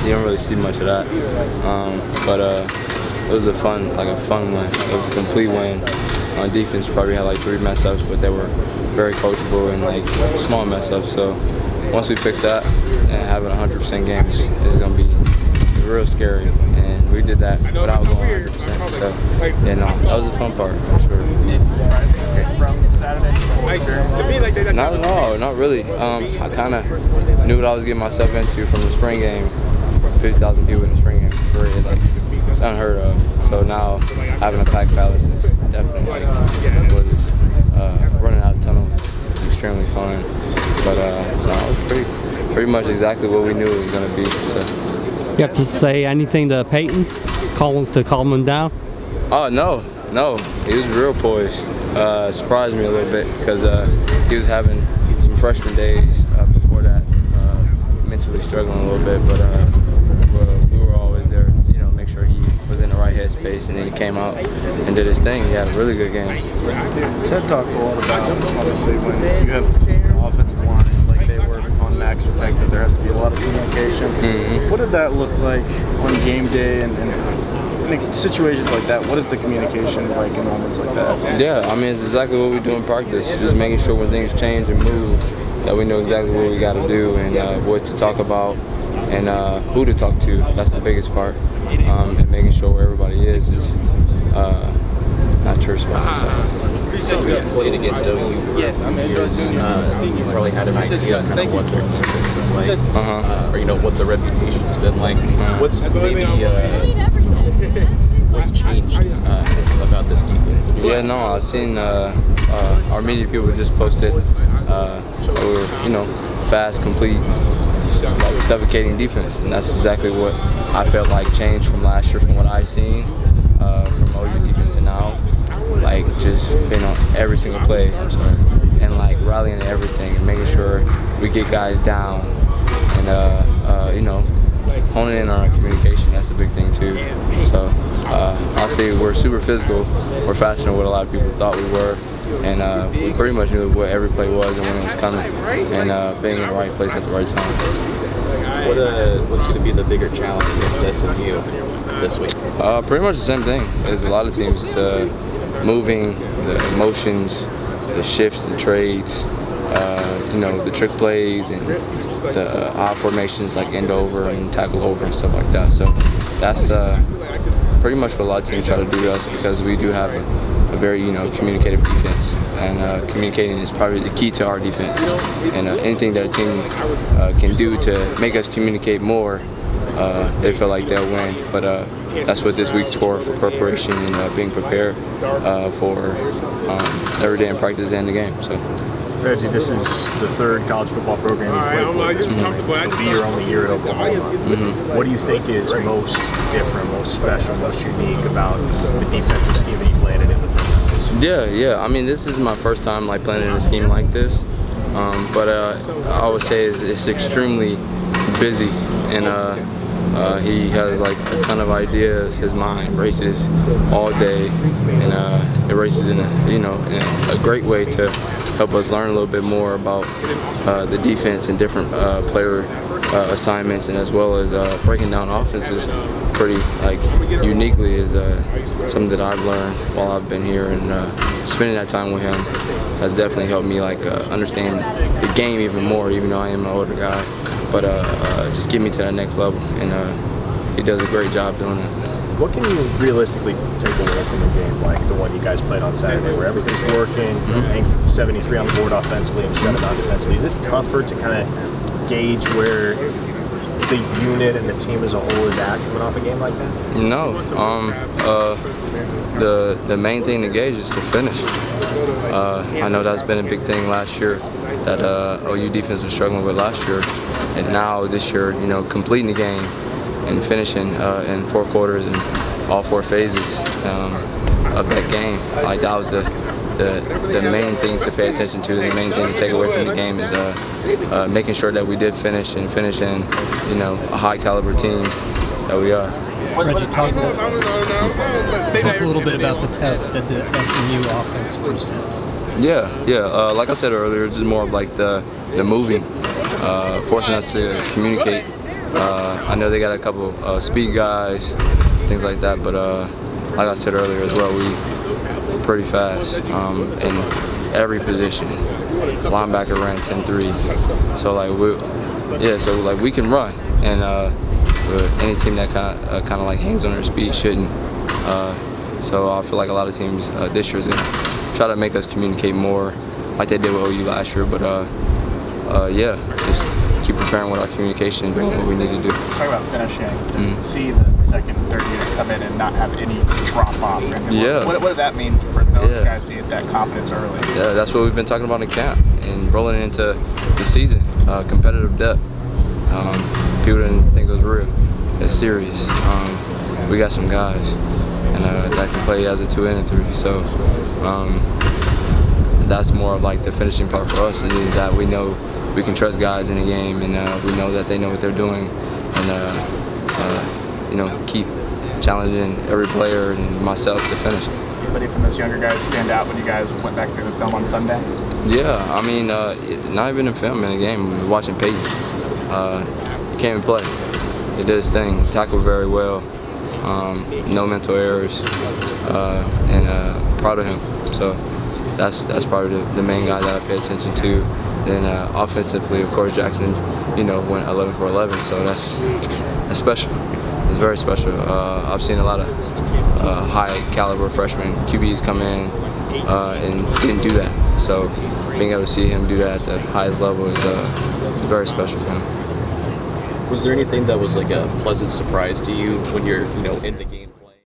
you don't really see much of that. But it was a fun win. It was a complete win. On defense, probably had like 3 mess ups, but they were very coachable and like small mess ups. So once we fix that and having 100% games is going to be real scary. And we did that without going 100%. So yeah, no, that was a fun part for sure. From Saturday? Not at all, not really. I kind of knew what I was getting myself into from the spring game. 50,000 people in the spring game is great. Like, it's unheard of. So now having a packed palace is definitely running out of tunnel was extremely fun. But no, it was pretty much exactly what we knew it was going to be. So. You have to say anything to Peyton, calm him down? Oh no, he was real poised. Surprised me a little bit because he was having some freshman days before that, mentally struggling a little bit. But we were always there, to, make sure he was in the right headspace, and then he came out and did his thing. He had a really good game. Ted talked a lot about, obviously, when you have the offensive line like they were on Max Protect, that there has to be a lot of communication. Mm-hmm. What did that look like on game day and in situations like that? What is the communication like in moments like that? Yeah, I mean, it's exactly what we do in practice. Just making sure when things change and move, that we know exactly what we got to do and what to talk about and who to talk to. That's the biggest part. And making sure where everybody is not church spots. We have played against OU for a few years. You probably had an idea of kind of what their defense is like, or what the reputation's been like. What's maybe what's changed about this defense? Yeah, no, I've seen our media people just posted. We were, fast, complete, like suffocating defense, and that's exactly what I felt like changed from last year, from what I've seen from OU defense to now. Like just being on every single play, and like rallying to everything and making sure we get guys down, and honing in on our communication. That's a big thing too. So I'll say we're super physical. We're faster than what a lot of people thought we were, and we pretty much knew what every play was and when it was coming, and being in the right place at the right time. What's going to be the bigger challenge against SMU this week? Pretty much the same thing as a lot of teams. The moving, the motions, the shifts, the trades, the trick plays and the odd formations like end over and tackle over and stuff like that. So that's pretty much what a lot of teams try to do to us, because we do have a very communicative defense, and communicating is probably the key to our defense. And anything that a team can do to make us communicate more, they feel like they'll win. But that's what this week's for preparation and being prepared for every day in practice and the game. So. Reggie, this is the third college football program you've played for. It'll be your only year at Oklahoma. What do you think is most different, most special, most unique about the defensive scheme that you played in? Yeah. I mean, this is my first time playing in a scheme like this. But I would say it's extremely busy, and he has a ton of ideas. His mind races all day, and it races in a great way to help us learn a little bit more about the defense and different player assignments, and as well as breaking down offenses pretty uniquely is something that I've learned while I've been here, and spending that time with him has definitely helped me understand the game even more, even though I am an older guy, but just get me to that next level, and he does a great job doing it. What can you realistically take away from a game like the one you guys played on Saturday, where everything's working, I think 73 on the board offensively and shut it down defensively? Is it tougher to kind of gauge where the unit and the team as a whole is at coming off a game like that? No. The main thing to gauge is to finish. I know that's been a big thing last year that OU defense was struggling with last year, and now this year, completing the game and finishing in 4 quarters and all 4 phases of that game. That was the main thing to pay attention to. The main thing to take away from the game is making sure that we did finish in a high caliber team that we are. Reggie, talk a little bit about the test that the SMU offense presents. Yeah. Like I said earlier, just more of the moving, forcing us to communicate I know they got a couple speed guys, things like that, but like I said earlier as well, we're pretty fast in every position. Linebacker ran 10.3, so like we can run, and any team that kind of like hangs on their speed shouldn't. So I feel like a lot of teams this year is gonna try to make us communicate more, like they did with OU last year. But yeah, just keep preparing with our communication and doing what we need to do. Talk about finishing. To see the second, third unit come in and not have any drop off. Yeah. What did that mean for those guys to get that confidence early? Yeah, that's what we've been talking about in camp and rolling into the season. Competitive depth. People didn't think it was real. It's serious. We got some guys, and that can play as a 2 and a 3. So that's more of like the finishing part for us, is that we know we can trust guys in the game, and we know that they know what they're doing, and you know, keep challenging every player and myself to finish. Anybody from those younger guys stand out when you guys went back through the film on Sunday? Yeah, I mean, not even in film, in a game, watching Peyton. He came and played. He did his thing. He tackled very well. No mental errors, and proud of him. So that's probably the main guy that I pay attention to. Then offensively, of course, Jackson, you know, went 11 for 11. So that's special. It's very special. I've seen a lot of high caliber freshmen QBs come in and didn't do that. So being able to see him do that at the highest level is very special for him. Was there anything that was like a pleasant surprise to you when you're, in the game?